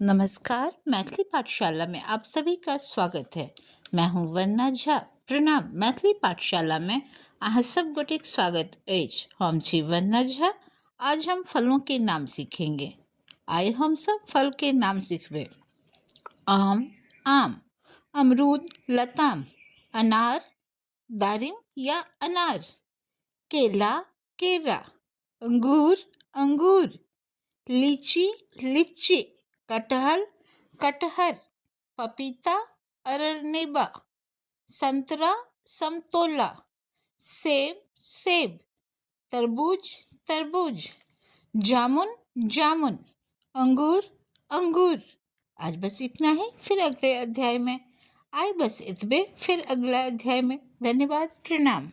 नमस्कार, मैथिली पाठशाला में आप सभी का स्वागत है। मैं हूँ वंदना झा। प्रणाम। मैथिली पाठशाला में अहाँ सब गोटेक स्वागत अछि। हम छी वंदना झा। आज हम फलों के नाम सीखेंगे। आइए हम सब फल के नाम सीखबे। आम, आम। अमरूद, लताम। अनार, दारिम या अनार। केला, केरा। अंगूर, अंगूर। लीची, लिच्ची। कटहल, कटहर। पपीता, अरनेबा। संतरा, समतोला। सेब, सेब। तरबूज, तरबूज। जामुन, जामुन। अंगूर, अंगूर। आज बस इतना ही, फिर अगले अध्याय में। आए बस इतने, फिर अगला अध्याय में। धन्यवाद, प्रणाम।